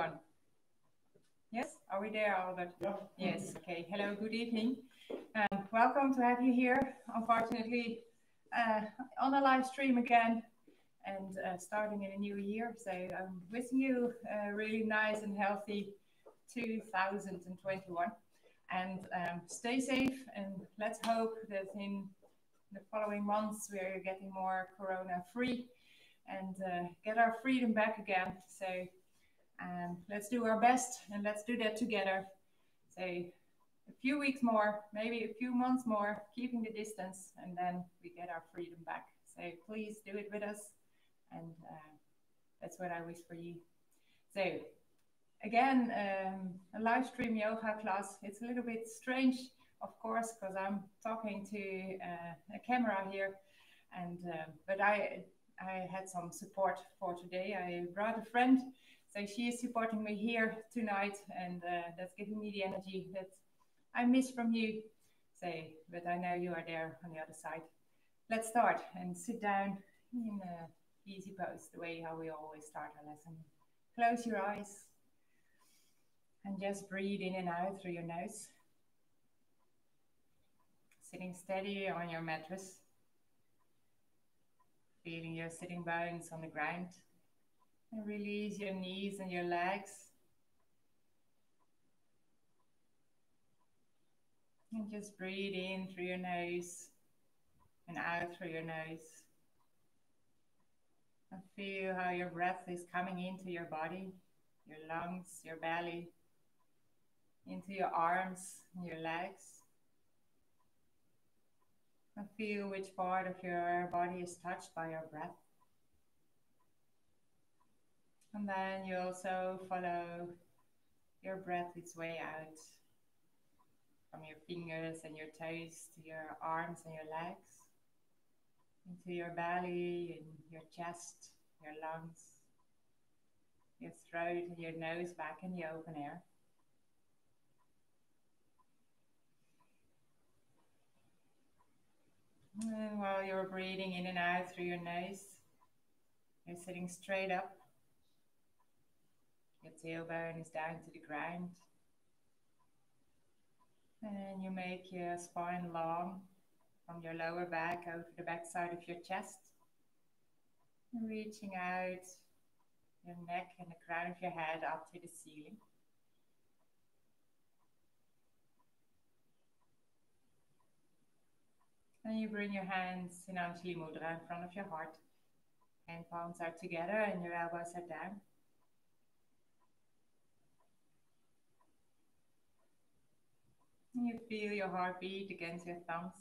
everyone. Yes, are we there, Albert? Yeah. Yes, okay. Hello, good evening. Welcome to have you here. Unfortunately, on a live stream again and starting in a new year. So I'm wishing you a really nice and healthy 2021. And stay safe, and let's hope that in the following months we're getting more corona free and get our freedom back again. So let's do our best, and let's do that together. So a few weeks more, maybe a few months more, keeping the distance, and then we get our freedom back. So please do it with us, and that's what I wish for you. So again, a live stream yoga class. It's a little bit strange, of course, because I'm talking to a camera here, and but I had some support for today. I brought a friend, so she is supporting me here tonight, and that's giving me the energy that I miss from you. So, but I know you are there on the other side. Let's start and sit down in a easy pose, the way how we always start our lesson. Close your eyes and just breathe in and out through your nose. Sitting steady on your mattress. Feeling your sitting bones on the ground. And release your knees and your legs. And just breathe in through your nose and out through your nose. And feel how your breath is coming into your body, your lungs, your belly, into your arms and your legs. And feel which part of your body is touched by your breath. And then you also follow your breath its way out from your fingers and your toes to your arms and your legs, into your belly and your chest, your lungs, your throat and your nose back in the open air. And while you're breathing in and out through your nose, you're sitting straight up. Your tailbone is down to the ground. And you make your spine long from your lower back over the back side of your chest. And reaching out your neck and the crown of your head up to the ceiling. And you bring your hands in Anjali Mudra in front of your heart. Hand palms are together and your elbows are down. And you feel your heartbeat against your thumbs.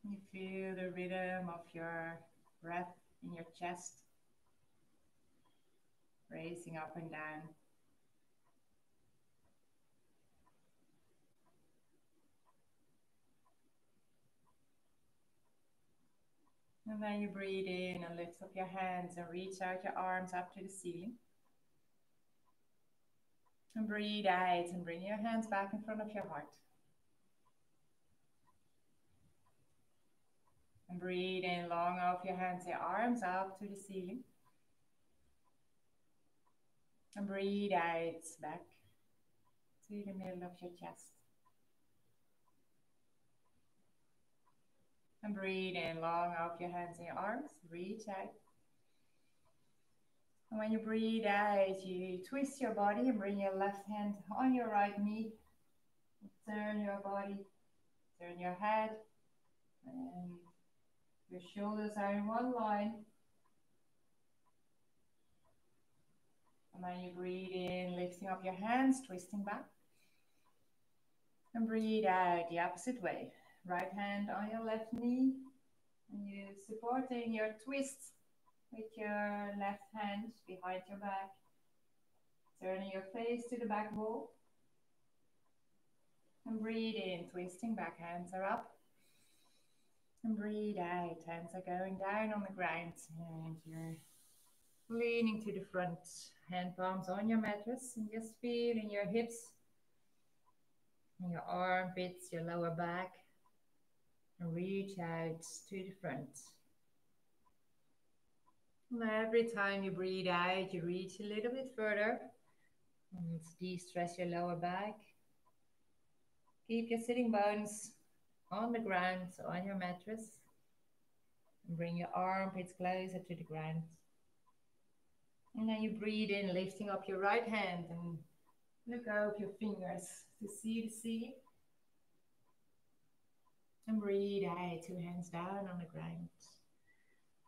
You feel the rhythm of your breath in your chest, racing up and down. And then you breathe in and lift up your hands and reach out your arms up to the ceiling. And breathe out and bring your hands back in front of your heart. And breathe in long off your hands, your arms up to the ceiling. And breathe out back to the middle of your chest. And breathe in long off your hands and your arms, reach out. And when you breathe out, you twist your body and bring your left hand on your right knee. Turn your body, turn your head, and your shoulders are in one line. And then you breathe in, lifting up your hands, twisting back. And breathe out the opposite way. Right hand on your left knee. And you supporting your twist with your left hand behind your back. Turning your face to the back wall. And breathe in, twisting back, hands are up. And breathe out, hands are going down on the ground. And you're leaning to the front, hand palms on your mattress. And just feeling your hips, and your armpits, your lower back. And reach out to the front. And every time you breathe out, you reach a little bit further and de-stress your lower back. Keep your sitting bones on the ground, so on your mattress. And bring your armpits closer to the ground. And then you breathe in, lifting up your right hand and look out your fingers to see the ceiling. And breathe out, two hands down on the ground.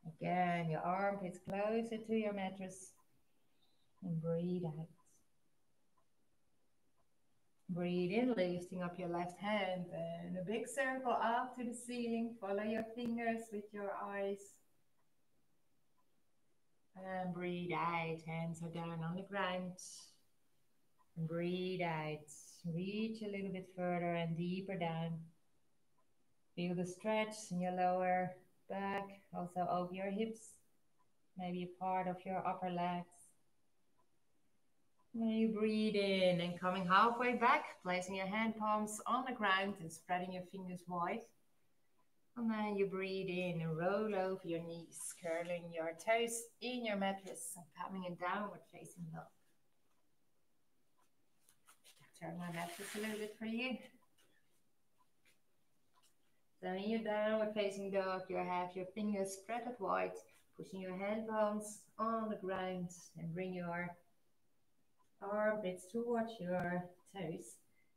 Again, your armpits closer to your mattress. And breathe out. Breathe in, lifting up your left hand and a big circle up to the ceiling. Follow your fingers with your eyes. And breathe out, hands are down on the ground. And breathe out, reach a little bit further and deeper down. Feel the stretch in your lower back, also over your hips, maybe a part of your upper legs. Then you breathe in and coming halfway back, placing your hand palms on the ground and spreading your fingers wide. And then you breathe in and roll over your knees, curling your toes in your mattress and coming in downward facing dog. Turn my mattress a little bit for you. So in your downward facing dog, you have your fingers spread out wide, pushing your hand palms on the ground and bring your armpits towards your toes.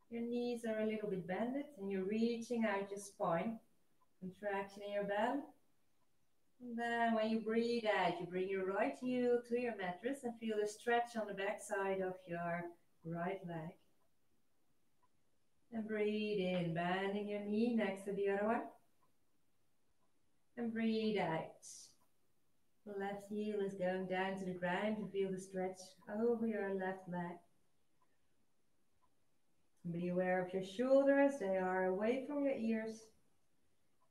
Your knees are a little bit bended and you're reaching out your spine. Contraction in your belly. And then when you breathe out, you bring your right heel to your mattress and feel the stretch on the back side of your right leg. And breathe in, bending your knee next to the other one. And breathe out. The left heel is going down to the ground to feel the stretch over your left leg. Be aware of your shoulders, they are away from your ears.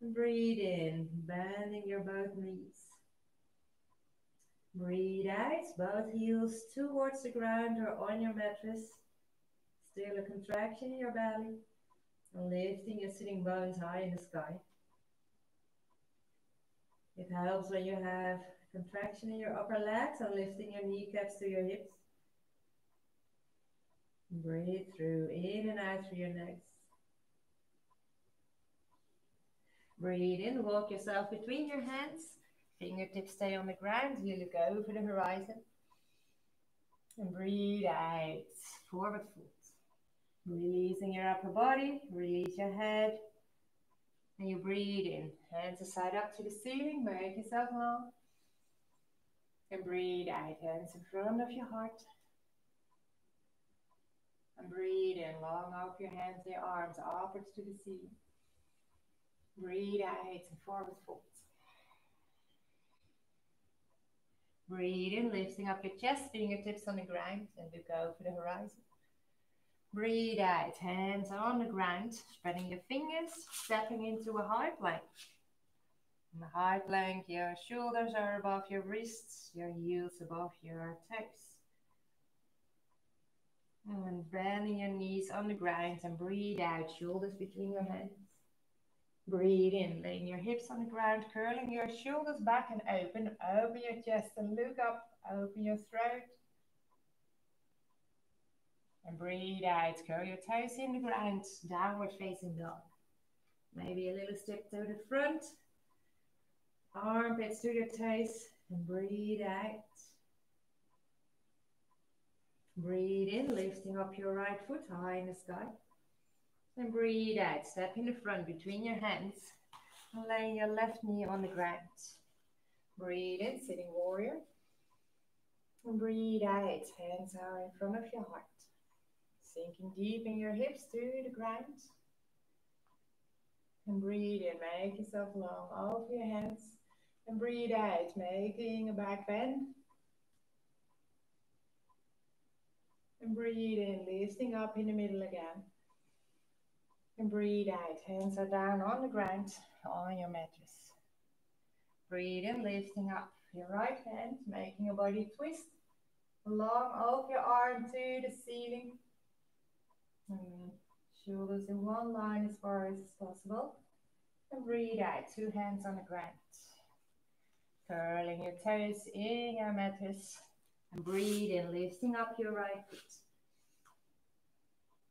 And breathe in, bending your both knees. Breathe out, both heels towards the ground or on your mattress. Still a contraction in your belly. And lifting your sitting bones high in the sky. It helps when you have contraction in your upper legs and lifting your kneecaps to your hips. Breathe through, in and out through your legs. Breathe in, walk yourself between your hands. Fingertips stay on the ground, you look over the horizon. And breathe out, forward fold. Releasing your upper body, release your head. And you breathe in, hands aside up to the ceiling, make yourself long. And breathe out, hands in front of your heart. And breathe in, long up your hands, your arms upwards to the ceiling. Breathe out and forward fold. Breathe in, lifting up your chest, fingertips on the ground, and look over the horizon. Breathe out, hands on the ground, spreading your fingers, stepping into a high plank. In the high plank, your shoulders are above your wrists, your heels above your toes. And bending your knees on the ground and breathe out, shoulders between your hands. Breathe in, laying your hips on the ground, curling your shoulders back and open your chest and look up, open your throat. And breathe out, curl your toes in the ground, downward facing dog. Maybe a little step to the front, armpits to your toes, and breathe out. Breathe in, lifting up your right foot high in the sky. And breathe out, step in the front between your hands and lay your left knee on the ground. Breathe in, sitting warrior. And breathe out, hands are in front of your heart. Sinking deep in your hips to the ground. And breathe in, make yourself long over your hands. And breathe out, making a back bend. And breathe in, lifting up in the middle again. And breathe out, hands are down on the ground, on your mattress. Breathe in, lifting up your right hand, making a body twist. Long over your arm to the ceiling. And shoulders in one line as far as possible. And breathe out, two hands on the ground. Curling your toes in your mattress. And breathe in, lifting up your right foot.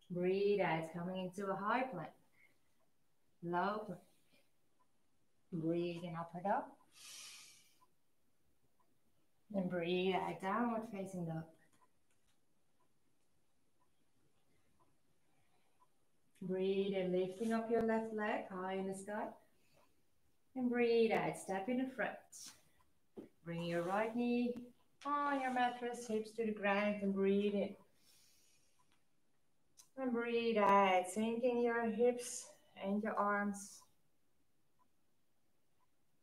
Breathe out, coming into a high plank. Low plank. Breathe in, upward dog. And breathe out, downward facing dog. Breathe in, lifting up your left leg high in the sky. And breathe out, step in the front. Bring your right knee on your mattress, hips to the ground, and breathe in. And breathe out, sinking your hips and your arms.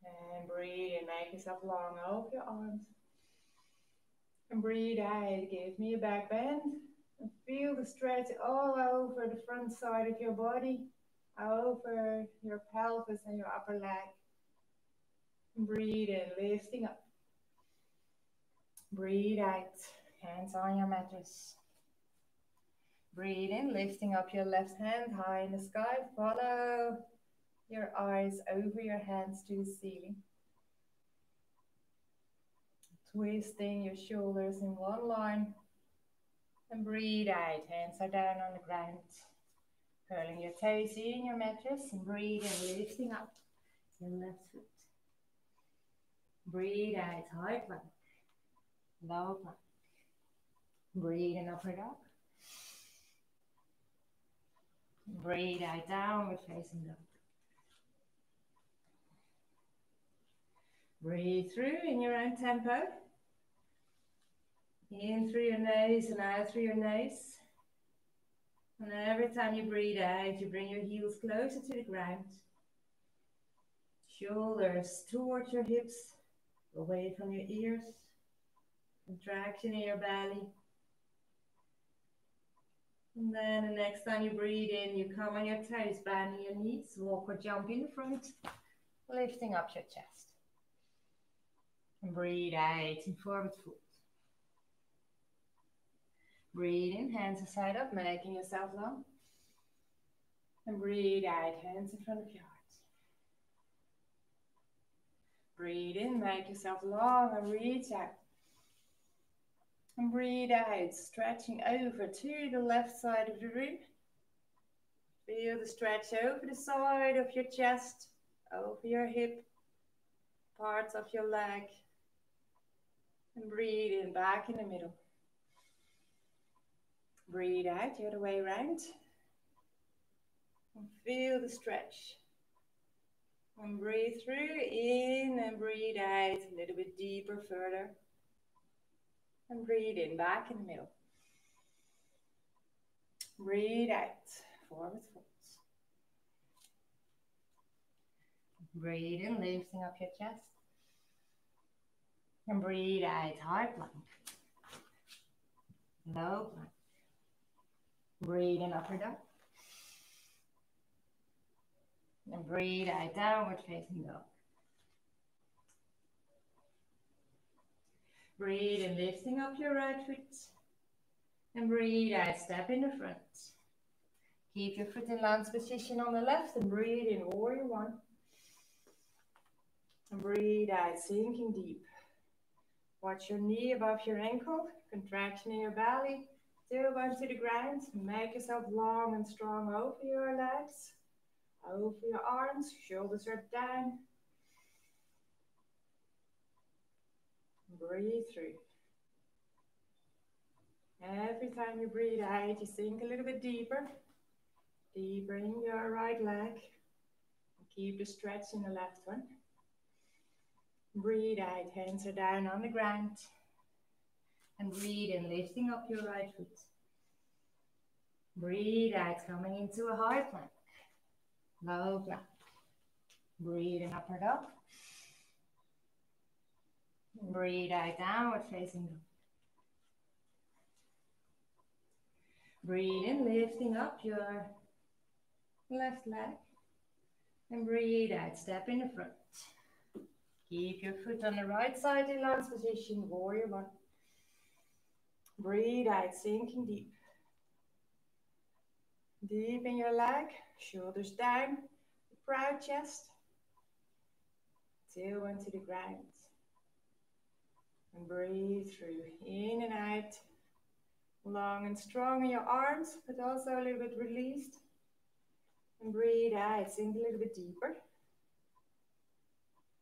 And breathe in, make yourself long over your arms. And breathe out, give me a back bend. And feel the stretch all over the front side of your body, over your pelvis and your upper leg. And breathe in, lifting up. Breathe out, hands on your mattress. Breathe in, lifting up your left hand high in the sky. Follow your eyes over your hands to the ceiling. Twisting your shoulders in one line. And breathe out, hands are down on the ground. Curling your toes in your mattress. And breathe in, lifting up your left foot. Breathe out, high plank. Low plank. Breathe in, upward dog. Breathe out, downward facing dog. Breathe through in your own tempo. In through your nose and out through your nose. And every time you breathe out, you bring your heels closer to the ground. Shoulders towards your hips, away from your ears. Contraction in your belly. And then the next time you breathe in, you come on your toes, bending your knees, walk or jump in the front, lifting up your chest. And breathe out in forward fold. Breathe in, hands aside up, making yourself long. And breathe out, hands in front of your heart. Breathe in, make yourself long and reach out. And breathe out, stretching over to the left side of the room. Feel the stretch over the side of your chest, over your hip, parts of your leg. And breathe in, back in the middle. Breathe out, the other way around. And feel the stretch. And breathe through, in and breathe out, a little bit deeper, further. And breathe in, back in the middle. Breathe out, forward folds. Breathe in, lifting up your chest. And breathe out, high plank. Low plank. Breathe in, upward dog. And breathe out, downward facing dog. Breathe in, lifting up your right foot. And breathe out, step in the front. Keep your foot in lunge position on the left and breathe in, warrior one. And breathe out, sinking deep. Watch your knee above your ankle, contraction in your belly, tailbone to the ground. Make yourself long and strong over your legs, over your arms, shoulders are down. Breathe through. Every time you breathe out, you sink a little bit deeper. Deeper in your right leg. Keep the stretch in the left one. Breathe out, hands are down on the ground. And breathe in, lifting up your right foot. Breathe out, coming into a high plank. Low plank. Breathe in, upward dog. Breathe out, downward facing dog. Breathe in, lifting up your left leg. And breathe out, step in the front. Keep your foot on the right side in lunge position, warrior one. Breathe out, sinking deep. Deep in your leg, shoulders down, proud chest. Tailbone to the ground. And breathe through, in and out. Long and strong in your arms, but also a little bit released. And breathe out, sink a little bit deeper.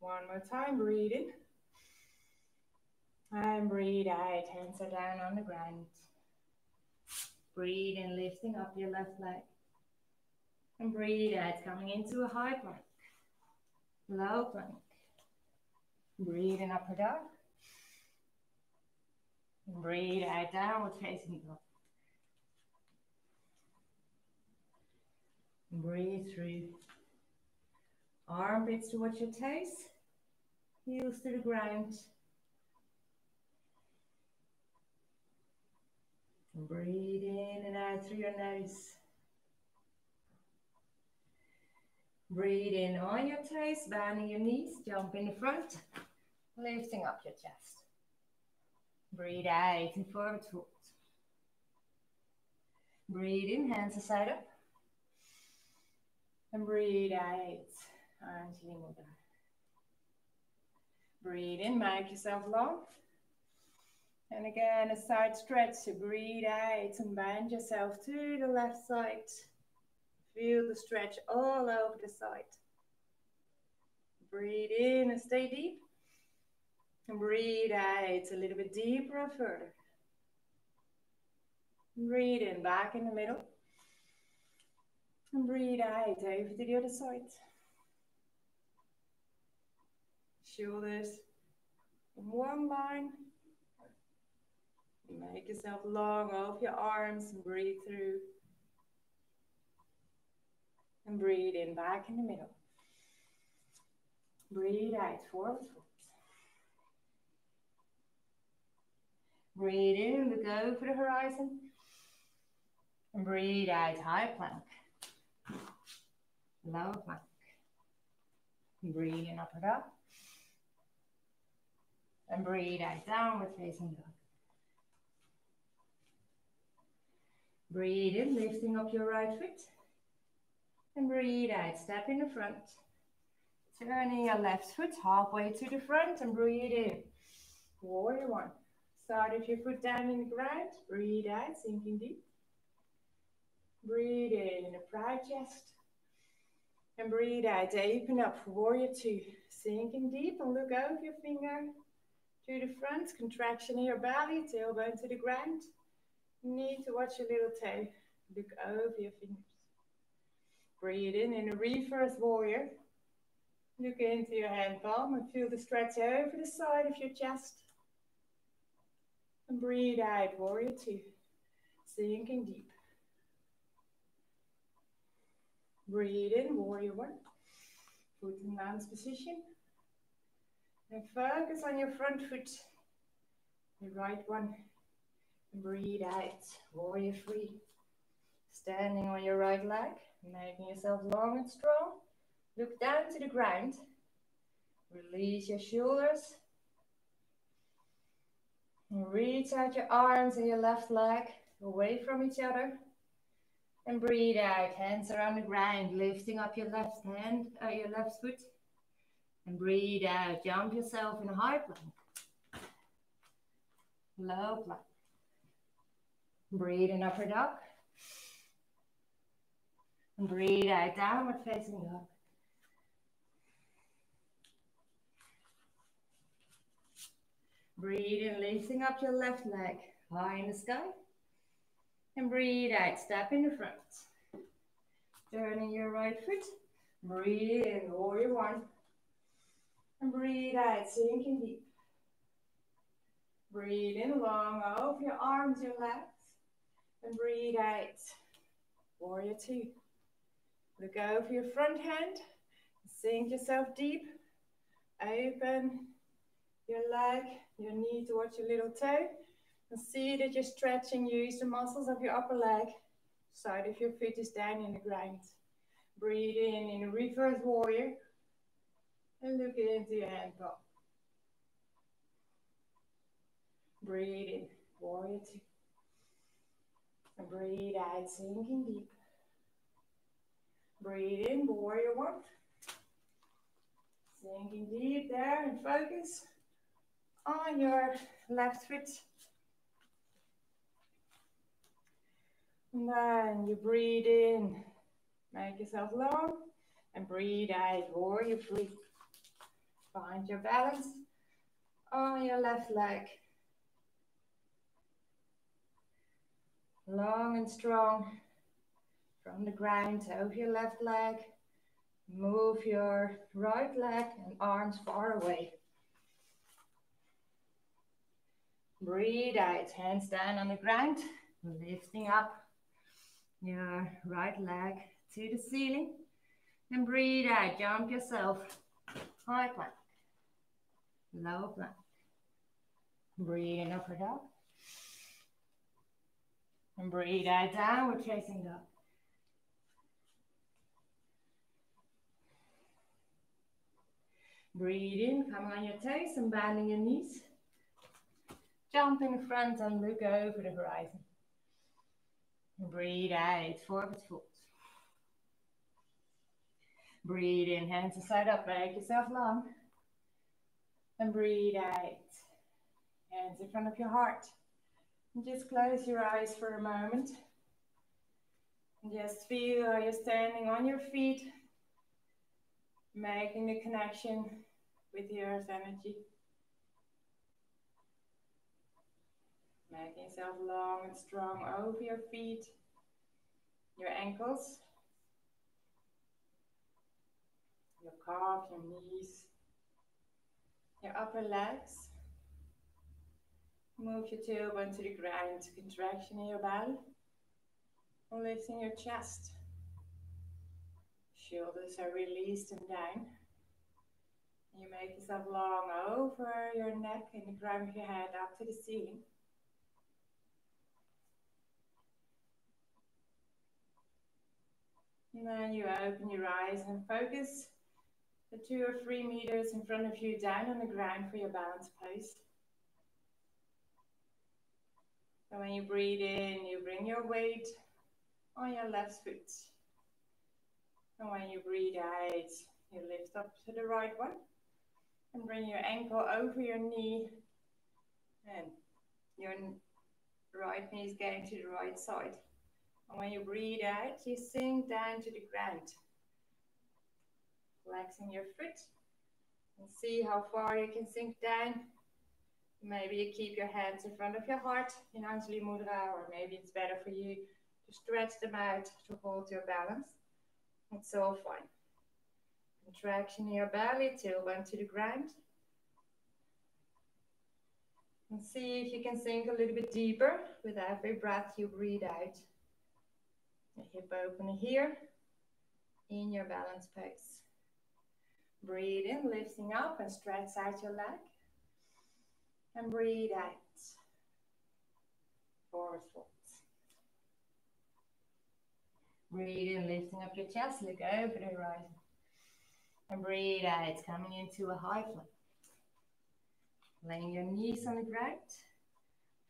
One more time, breathe in. And breathe out, hands are down on the ground. Breathe in, lifting up your left leg. And breathe out, coming into a high plank. Low plank. Breathe in, upward dog. And breathe out, downward facing dog. And breathe through. Armpits towards your toes. Heels to the ground. And breathe in and out through your nose. Breathe in on your toes, bending your knees, jump in the front, lifting up your chest. Breathe out and forward fold. Breathe in, hands aside up. And breathe out, arms lean down. Breathe in, make yourself long. And again, a side stretch, so breathe out and bend yourself to the left side. Feel the stretch all over the side. Breathe in and stay deep. And breathe out a little bit deeper and further. Breathe in, back in the middle. And breathe out over to the other side. Shoulders in one line. Make yourself long off your arms and breathe through. And breathe in, back in the middle. Breathe out, forward fold. Breathe in, look over the horizon. And breathe out, high plank. Low plank. Breathe in, upward dog. And breathe out, downward facing dog. Breathe in, lifting up your right foot. And breathe out, step in the front. Turning your left foot halfway to the front and breathe in. Warrior one. Start with your foot down in the ground. Breathe out, sinking deep. Breathe in, a proud chest. And breathe out, open up, warrior two. Sinking deep and look over your finger to the front. Contraction in your belly, tailbone to the ground. You need to watch your little toe. Look over your fingers. Breathe in a reverse warrior. Look into your hand palm and feel the stretch over the side of your chest. And breathe out, warrior two. Sinking deep. Breathe in, warrior one. Foot in lance position. And focus on your front foot. The right one. And breathe out, warrior three. Standing on your right leg. Making yourself long and strong. Look down to the ground. Release your shoulders. And reach out your arms and your left leg away from each other. And breathe out, hands around the ground, lifting up your left hand, your left foot. And breathe out, jump yourself in a high plank. Low plank. Breathe in, upward dog. And breathe out, downward facing dog. Breathe in, lifting up your left leg high in the sky. And breathe out, step in the front. Turning your right foot. Breathe in, warrior one. And breathe out, sinking deep. Breathe in long over your arms, your legs. And breathe out, warrior two. Look over your front hand. Sink yourself deep. Open your leg, your knee towards your little toe. And see that you're stretching, use the muscles of your upper leg. Side of your foot is down in the ground. Breathe in a reverse warrior. And look into your hand palm. Breathe in, warrior two. And breathe out, sinking deep. Breathe in, warrior one. Sinking deep there and focus. on your left foot. And then you breathe in, make yourself long, and breathe out, warrior three. Find your balance on your left leg. Long and strong from the ground over your left leg. Move your right leg and arms far away. Breathe out, hands down on the ground, lifting up your right leg to the ceiling. And breathe out, jump yourself, high plank, low plank. Breathe in, upward dog. And breathe out, downward facing dog. Breathe in, come on your toes and bending your knees. Jump in the front and look over the horizon. And breathe out, forward fold. Breathe in, hands aside up, make yourself long. And breathe out, hands in front of your heart. And just close your eyes for a moment. And just feel how you're standing on your feet, making the connection with the earth energy. Making yourself long and strong over your feet, your ankles, your calf, your knees, your upper legs. Move your tailbone to the ground, contraction in your belly, and lifting your chest. Shoulders are released and down. You make yourself long over your neck and the crown of your head up to the ceiling. And then you open your eyes and focus the 2 or 3 meters in front of you down on the ground for your balance pose. And when you breathe in, you bring your weight on your left foot. And when you breathe out, you lift up to the right one. And bring your ankle over your knee. And your right knee is going to the right side. And when you breathe out, you sink down to the ground. Flexing your foot. And see how far you can sink down. Maybe you keep your hands in front of your heart in Anjali Mudra, or maybe it's better for you to stretch them out to hold your balance. It's all fine. Contraction in your belly, tailbone to the ground. And see if you can sink a little bit deeper with every breath you breathe out. The hip opener here in your balance pose. Breathe in, lifting up and stretch out your leg. And breathe out. Forward fold. Breathe in, lifting up your chest, look over the horizon. And breathe out, coming into a high plank. Laying your knees on the ground,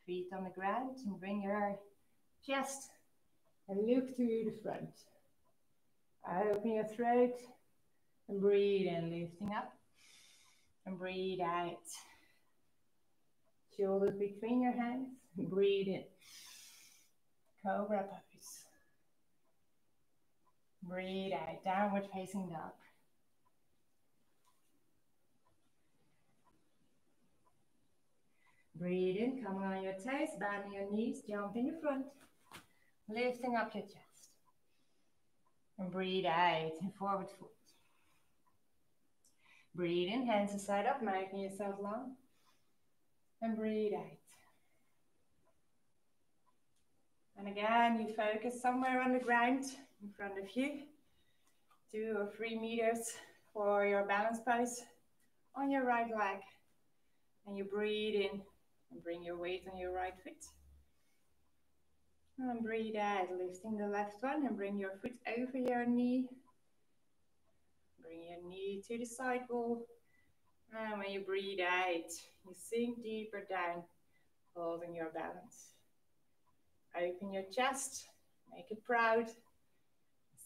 feet on the ground, and bring your chest and look to the front. Open your throat and breathe in, lifting up. And breathe out. Shoulders between your hands, and breathe in. Cobra pose. Breathe out, downward facing dog. Breathe in, come on your toes, bending your knees, jump in your front, lifting up your chest. And breathe out, and forward fold. Breathe in, hands aside up, making yourself long. And breathe out. And again, you focus somewhere on the ground in front of you. 2 or 3 meters for your balance pose on your right leg. And you breathe in and bring your weight on your right foot. And breathe out, lifting the left one and bring your foot over your knee. Bring your knee to the side wall. And when you breathe out, you sink deeper down, holding your balance. Open your chest, make it proud.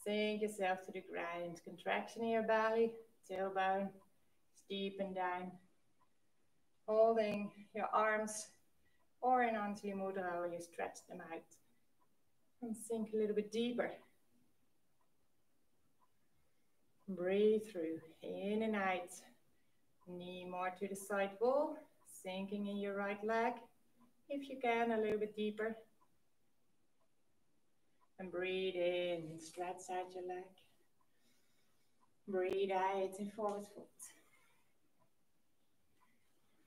Sink yourself to the ground, contraction in your belly, tailbone, deepen down. Holding your arms or in onto your mudra, or you stretch them out and sink a little bit deeper. Breathe through, in and out. Knee more to the side wall, sinking in your right leg. If you can, a little bit deeper. And breathe in, stretch out your leg. Breathe out and forward fold.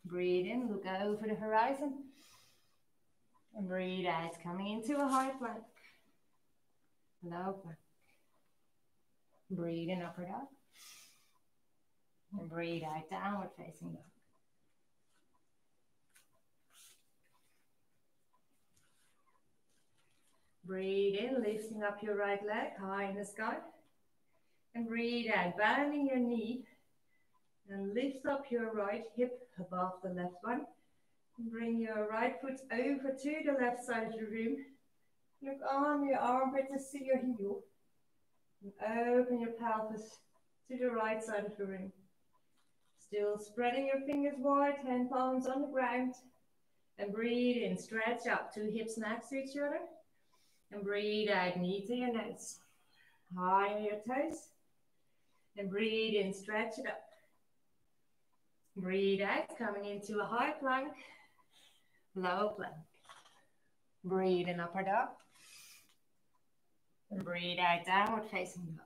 Breathe in, look over the horizon. And breathe out, coming into a high plank. Low plank. Breathe in, upward dog. And breathe out, downward facing dog. Breathe in, lifting up your right leg high in the sky. And breathe out, bending your knee. And lift up your right hip above the left one. And bring your right foot over to the left side of the room. Look on your armpit to see your heel. And open your pelvis to the right side of the room. Still spreading your fingers wide, hand palms on the ground. And breathe in, stretch up, two hips next to each other. And breathe out, knee to your nose. High on your toes. And breathe in, stretch it up. Breathe out, coming into a high plank, low plank. Breathe in, upward dog. And breathe out, downward facing dog.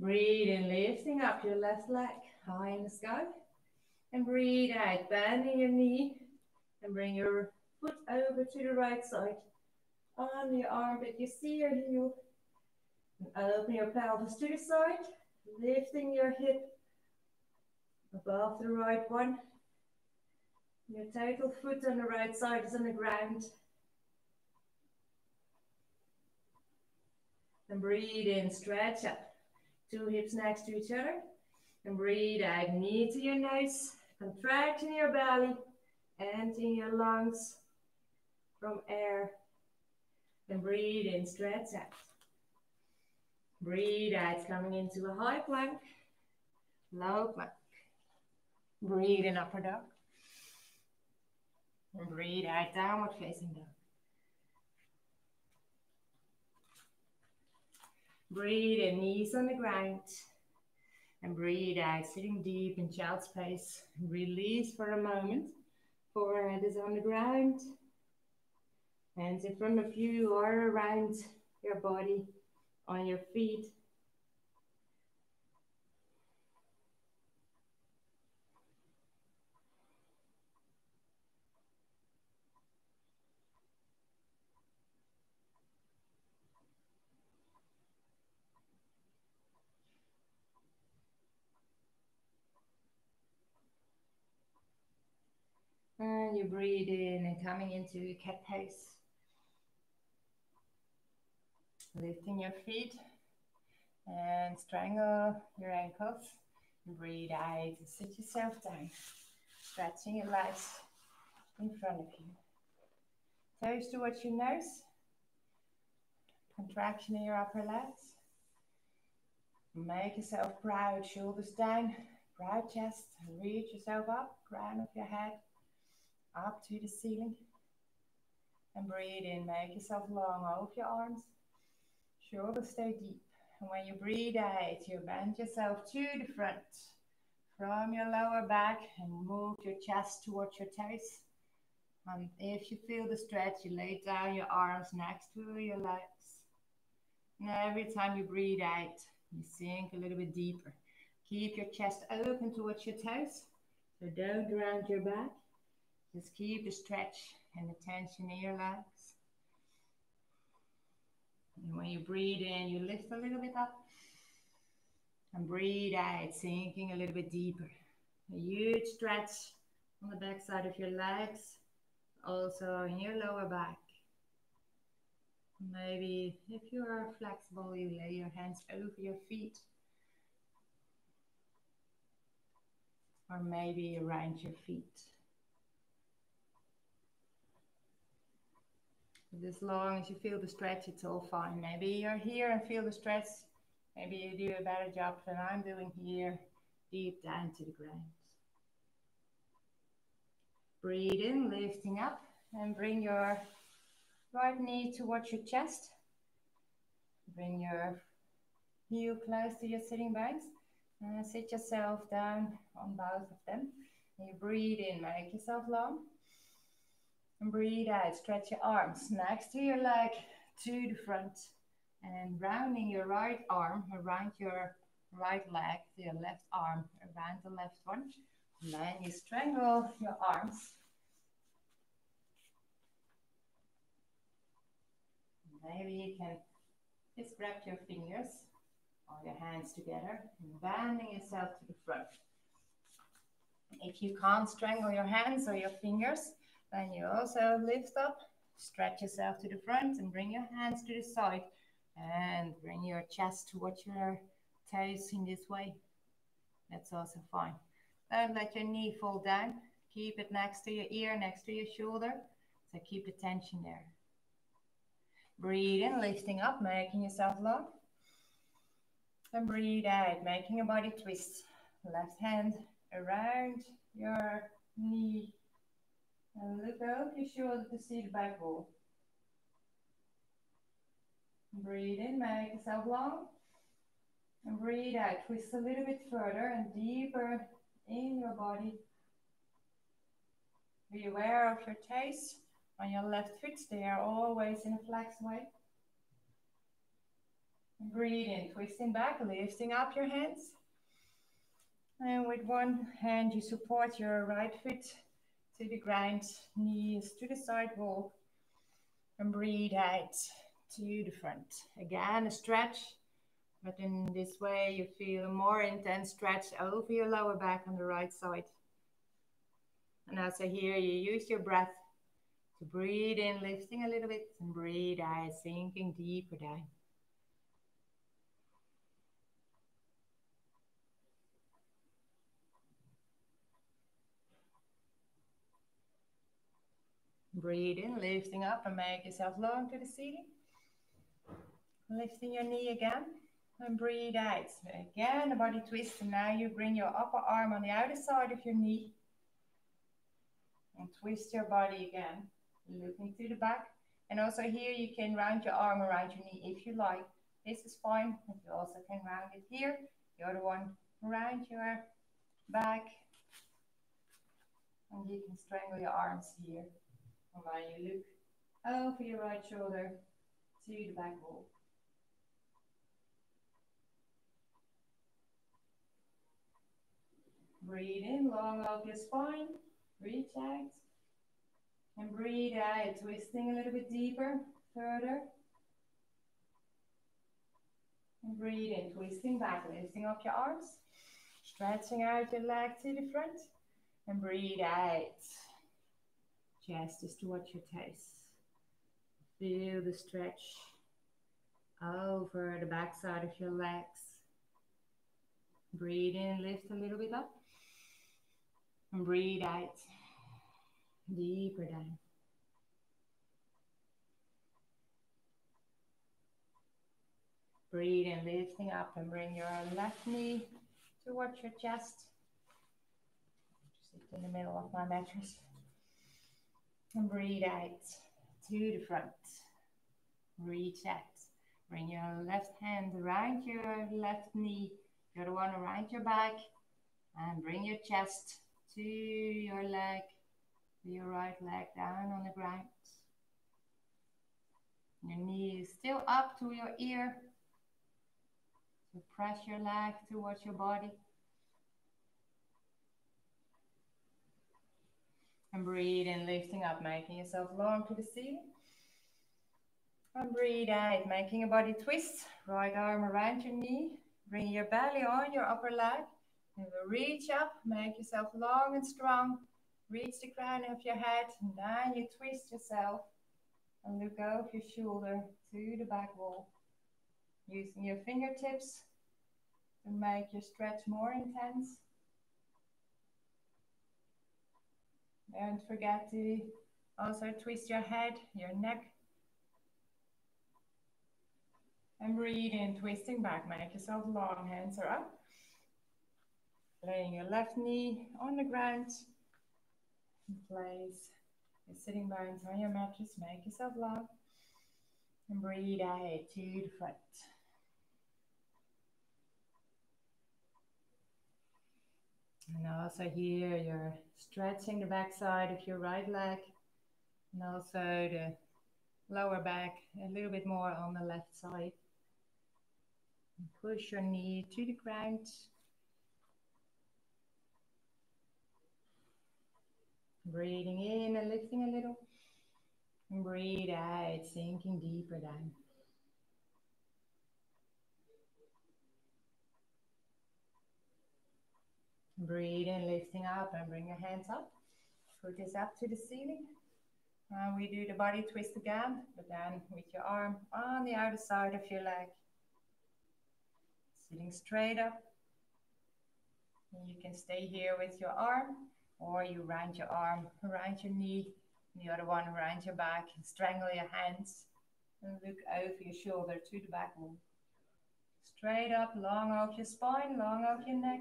Breathe in, lifting up your left leg high in the sky. And breathe out, bending your knee. And bring your foot over to the right side. On your armpit, you see your heel. And open your pelvis to the side. Lifting your hip above the right one. Your total foot on the right side is on the ground. And breathe in, stretch up. Two hips next to each other. And breathe out, knee to your nose. Contracting your belly, emptying your lungs from air. And breathe in, stretch out. Breathe out, coming into a high plank, low plank. Breathe in, upward dog. And breathe out, downward facing dog. Breathe in, knees on the ground. And breathe out, sitting deep in child's pose. Release for a moment. Forehead is on the ground. Hands in front of you or around your body, on your feet. And you breathe in and coming into cat pose. Lifting your feet and strangle your ankles. Breathe out and sit yourself down. Stretching your legs in front of you. Toes towards your nose. Contraction in your upper legs. Make yourself proud, shoulders down, proud chest. Reach yourself up, crown of your head, up to the ceiling. And breathe in, make yourself long, open your arms. Shoulders stay deep. And when you breathe out, you bend yourself to the front. From your lower back and move your chest towards your toes. And if you feel the stretch, you lay down your arms next to your legs. And every time you breathe out, you sink a little bit deeper. Keep your chest open towards your toes. So don't round your back. Just keep the stretch and the tension in your legs. And when you breathe in, you lift a little bit up. And breathe out, sinking a little bit deeper. A huge stretch on the back side of your legs. Also in your lower back. Maybe if you are flexible, you lay your hands over your feet. Or maybe around your feet. As long as you feel the stretch, it's all fine. Maybe you're here and feel the stretch. Maybe you do a better job than I'm doing here. deep down to the ground. Breathe in, lifting up, and bring your right knee towards your chest. Bring your heel close to your sitting bones. And sit yourself down on both of them. And you breathe in, make yourself long. And breathe out, stretch your arms next to your leg to the front. And rounding your right arm around your right leg to your left arm around the left one. And then you strangle your arms. Maybe you can just grab your fingers or your hands together and bending yourself to the front. If you can't strangle your hands or your fingers, then you also lift up, stretch yourself to the front and bring your hands to the side and bring your chest towards your toes in this way. That's also fine. Don't let your knee fall down. Keep it next to your ear, next to your shoulder. So keep the tension there. Breathe in, lifting up, making yourself long. And breathe out, making a body twist. Left hand around your knee. And look over your shoulder to see the back wall. Breathe in, make yourself long. And breathe out, twist a little bit further and deeper in your body. Be aware of your toes on your left foot. They are always in a flex way. And breathe in, twisting back, lifting up your hands. And with one hand, you support your right foot to the ground, knees to the side wall. And breathe out to the front. Again, a stretch, but in this way you feel a more intense stretch over your lower back on the right side. And also here you use your breath to breathe in, lifting a little bit, and breathe out, sinking deeper down. Breathe in, lifting up and make yourself long to the ceiling. Lifting your knee again and breathe out. Again, the body twist, and now you bring your upper arm on the outer side of your knee and twist your body again, looking to the back. And also here you can round your arm around your knee if you like. This is fine, but you also can round it here. The other one around your back. And you can strangle your arms here. And while you look over your right shoulder to the back wall. Breathe in, long over your spine, reach out. And breathe out, twisting a little bit deeper, further. And breathe in, twisting back, lifting up your arms. Stretching out your leg to the front. And breathe out. Chest is towards your toes. Feel the stretch over the back side of your legs. Breathe in, lift a little bit up. And breathe out. Deeper down. Breathe in, lifting up and bring your left knee towards your chest. Sit in the middle of my mattress. And breathe out to the front. Reach out. Bring your left hand around your left knee, the other one around your back, and bring your chest to your leg, your right leg down on the ground. Your knee is still up to your ear. So press your leg towards your body. And breathe in, lifting up, making yourself long to the ceiling. And breathe out, making your body twist. Right arm around your knee. Bring your belly on your upper leg. And reach up, make yourself long and strong. Reach the crown of your head. And then you twist yourself. And look over your shoulder to the back wall. Using your fingertips to make your stretch more intense. Don't forget to also twist your head, your neck. And breathe in, twisting back. Make yourself long, hands are up. Laying your left knee on the ground. Place your sitting bones on your mattress. Make yourself long. And breathe out to the front. And also here you're stretching the back side of your right leg. And also the lower back a little bit more on the left side. And push your knee to the ground. Breathing in and lifting a little. And breathe out, sinking deeper down. Breathe in, lifting up, and bring your hands up. Foot is up to the ceiling. And we do the body twist again, but then with your arm on the outer side of your leg. Sitting straight up. And you can stay here with your arm, or you round your arm around your knee, and the other one around your back, and strangle your hands, and look over your shoulder to the back wall. Straight up, long off your spine, long off your neck.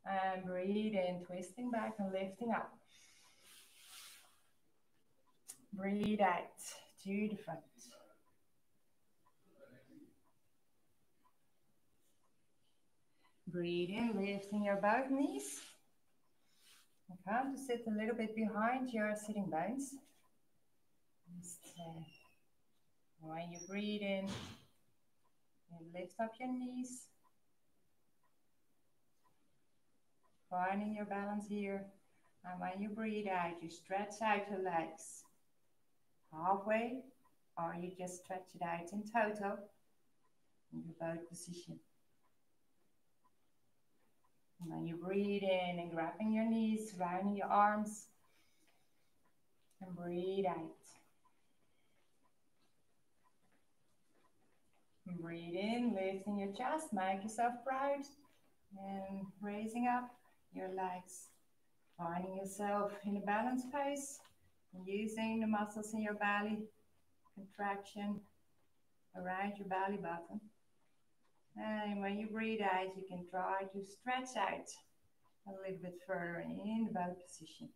And breathe in, twisting back and lifting up. Breathe out to the front. Breathe in, lifting your both knees. And come to sit a little bit behind your sitting bones. Just, when you breathe in, you lift up your knees. Finding your balance here. And when you breathe out, you stretch out your legs halfway, or you just stretch it out in total in your boat position. And when you breathe in and grabbing your knees, rounding your arms, and breathe out. And breathe in, lifting your chest, make yourself proud, and raising up your legs. Finding yourself in a balanced pose, and using the muscles in your belly, contraction around your belly button. And when you breathe out, you can try to stretch out a little bit further in the boat position.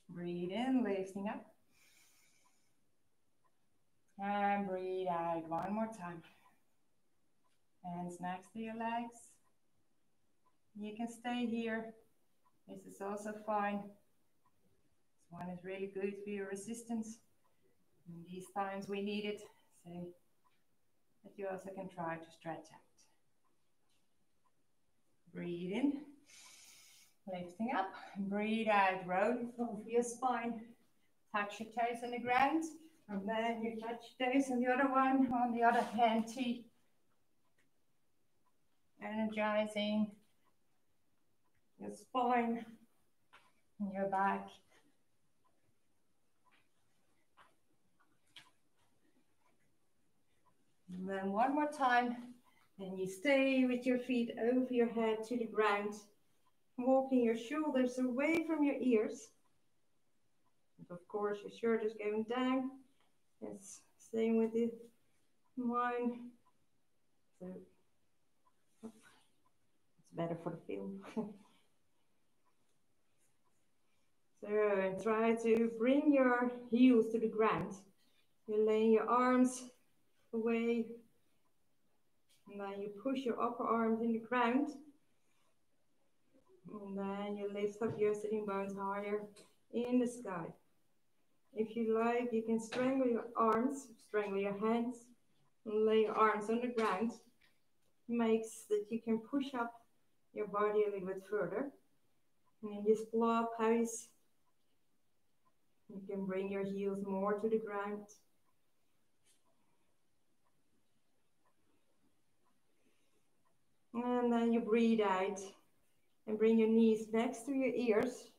Breathe in, lifting up. And breathe out one more time. Hands next to your legs. You can stay here. This is also fine. This one is really good for your resistance. In these times we need it. So that you also can try to stretch out. Breathe in, lifting up, and breathe out, rolling over your spine. Touch your toes on the ground, and then you touch your toes on the other one, on the other hand too. Energizing your spine and your back. And then one more time, and you stay with your feet over your head to the ground, walking your shoulders away from your ears. And of course, your shirt is going down. Yes, staying with the mind. So it's better for the film. So try to bring your heels to the ground. You're laying your arms away, and then you push your upper arms in the ground, and then you lift up your sitting bones higher in the sky. If you like, you can strangle your arms, strangle your hands, and lay your arms on the ground. Makes that you can push up your body a little bit further, and in this blob pose, you can bring your heels more to the ground. And then you breathe out and bring your knees next to your ears,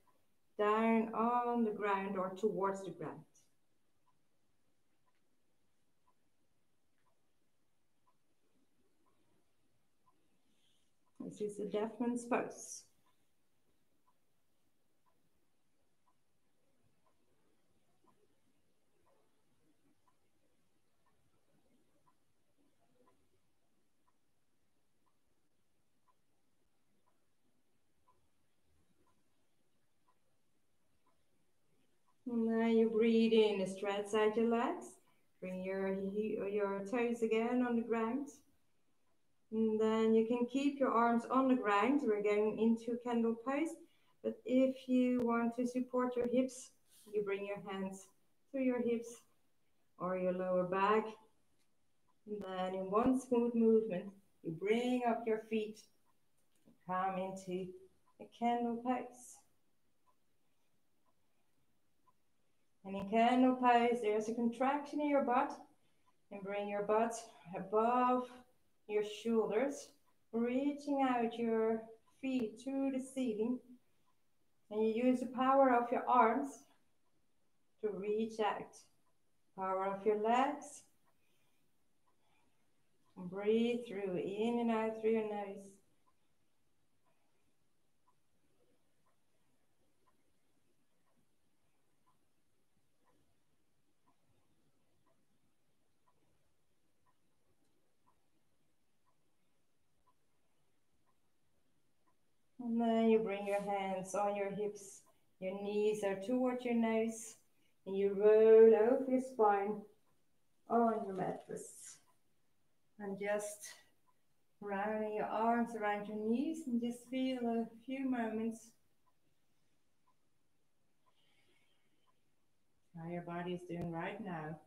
down on the ground or towards the ground. This is the Deaf Man's pose. And then you breathe in, stretch out your legs. Bring your toes again on the ground. And then you can keep your arms on the ground. We're going into candle pose. But if you want to support your hips, you bring your hands to your hips or your lower back. And then in one smooth movement, you bring up your feet, come into a candle pose. And in candle pose, there's a contraction in your butt. And bring your butt above your shoulders, reaching out your feet to the ceiling. And you use the power of your arms to reach out. Power of your legs. And breathe through, in and out through your nose. And then you bring your hands on your hips. Your knees are towards your nose. And you roll over your spine on your mattress. And just rounding your arms around your knees and just feel a few moments how your body is doing right now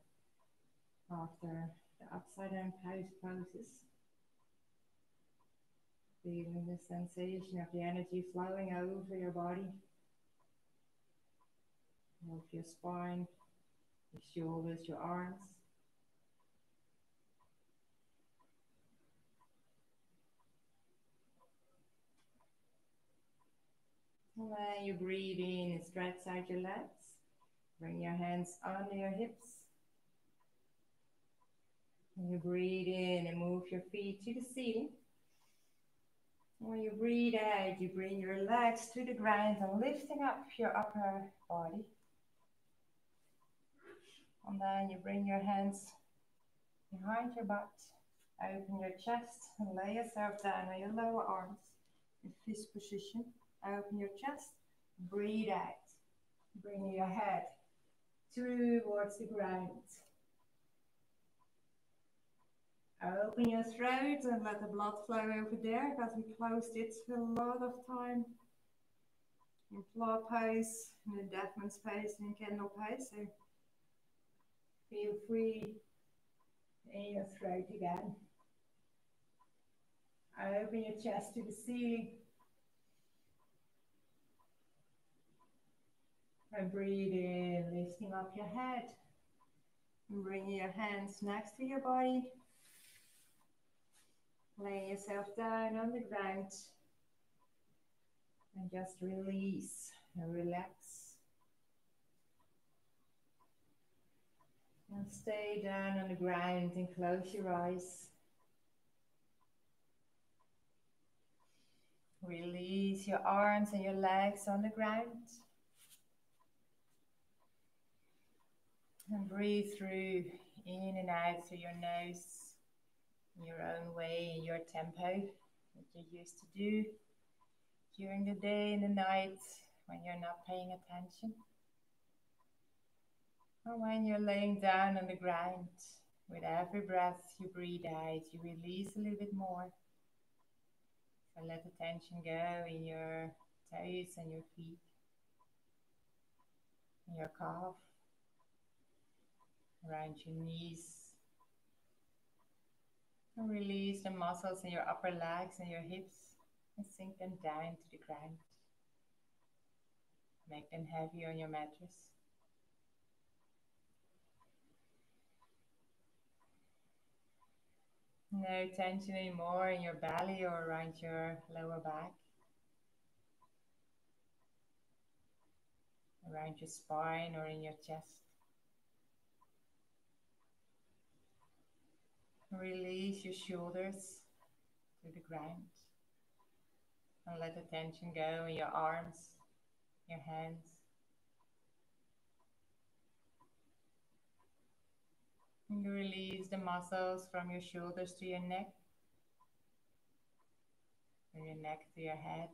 after the upside down poses. Feeling the sensation of the energy flowing over your body, over your spine, your shoulders, your arms. And then you breathe in and stretch out your legs. Bring your hands under your hips. And you breathe in and move your feet to the ceiling. When you breathe out, you bring your legs to the ground and lifting up your upper body. And then you bring your hands behind your butt, open your chest and lay yourself down on your lower arms in fist position. Open your chest, breathe out. Bring your head towards the ground. Open your throat and let the blood flow over there because we closed it a lot of time in floor pose, in the deaf man's pose, and in candle pose. So feel free in your throat again. Open your chest to the ceiling. And breathe in, lifting up your head. And bring your hands next to your body. Lay yourself down on the ground. And just release and relax. And stay down on the ground and close your eyes. Release your arms and your legs on the ground. And breathe through, in and out through your nose, in your own way, in your tempo, that you're used to do during the day and the night when you're not paying attention. Or when you're laying down on the ground, with every breath you breathe out, you release a little bit more. So let the tension go in your toes and your feet, in your calf, around your knees. And release the muscles in your upper legs and your hips and sink them down to the ground. Make them heavy on your mattress. No tension anymore in your belly or around your lower back. Around your spine or in your chest. Release your shoulders to the ground. And let the tension go in your arms, your hands. And you release the muscles from your shoulders to your neck. From your neck to your head.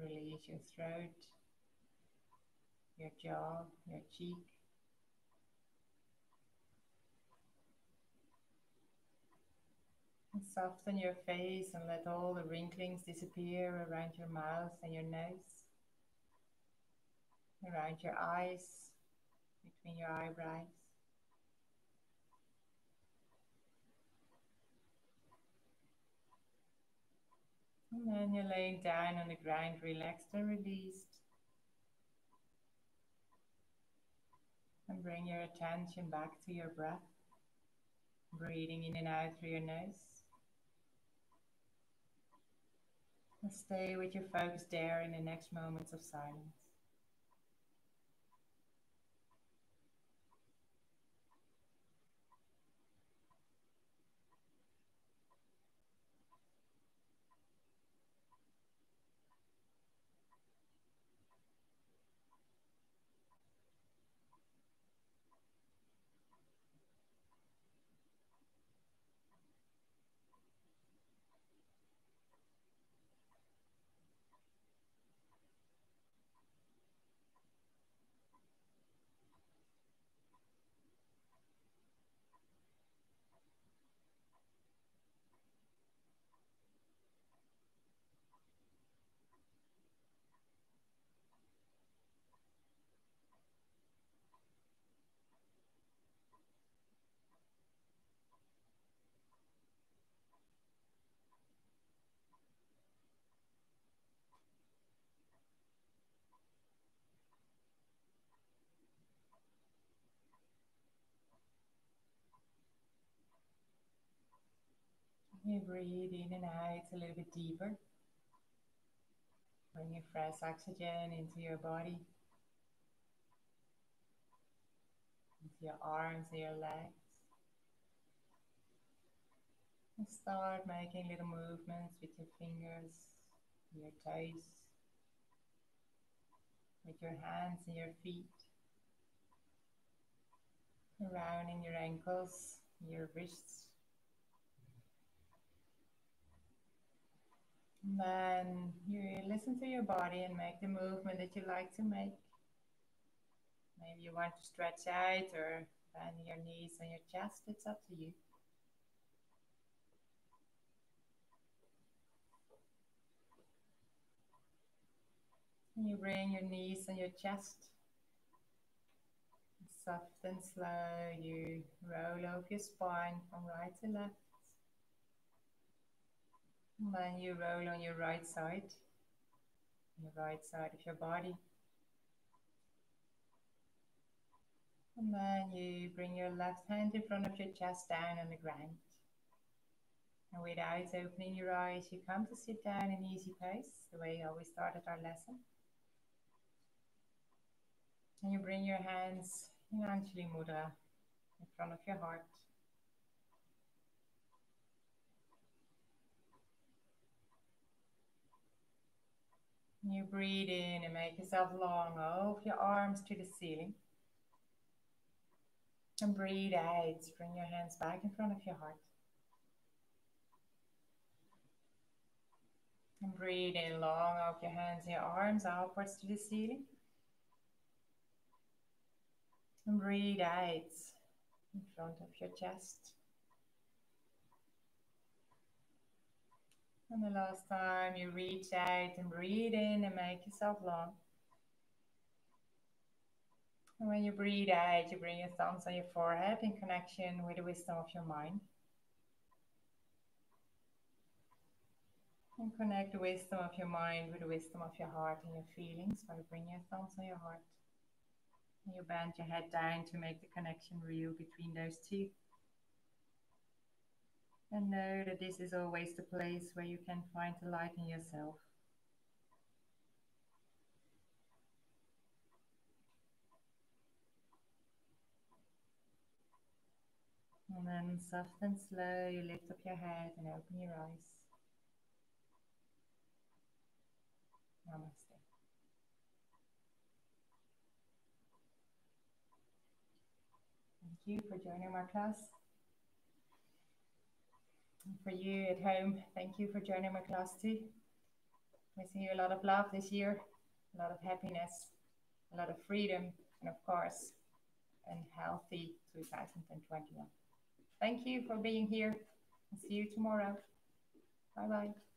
Release your throat, your jaw, your cheek. And soften your face and let all the wrinklings disappear around your mouth and your nose, around your eyes, between your eyebrows. And then you're laying down on the ground, relaxed and released. And bring your attention back to your breath, breathing in and out through your nose. And stay with your focus there in the next moments of silence. You breathe in and out a little bit deeper. Bring your fresh oxygen into your body, into your arms and your legs. And start making little movements with your fingers, your toes, with your hands and your feet, rounding your ankles, your wrists. And then you listen to your body and make the movement that you like to make. Maybe you want to stretch out or bend your knees on your chest. It's up to you. And you bring your knees on your chest. Soft and slow, you roll over your spine from right to left. And then you roll on your right side, the right side of your body. And then you bring your left hand in front of your chest down on the ground. And without opening your eyes, you come to sit down in easy pace, the way we started our lesson. And you bring your hands in Anjali Mudra in front of your heart. And you breathe in and make yourself long, open your arms to the ceiling. And breathe out, bring your hands back in front of your heart. And breathe in long, open your hands and your arms upwards to the ceiling. And breathe out in front of your chest. And the last time you reach out and breathe in and make yourself long. And when you breathe out, you bring your thumbs on your forehead in connection with the wisdom of your mind. And connect the wisdom of your mind with the wisdom of your heart and your feelings by bringing your thumbs on your heart. And you bend your head down to make the connection real between those two. And know that this is always the place where you can find the light in yourself. And then soft and slow, you lift up your head and open your eyes. Namaste. Thank you for joining my class. And for you at home, thank you for joining my class too. Wishing you a lot of love this year, a lot of happiness, a lot of freedom, and of course, a healthy 2021. Thank you for being here, and see you tomorrow. Bye-bye.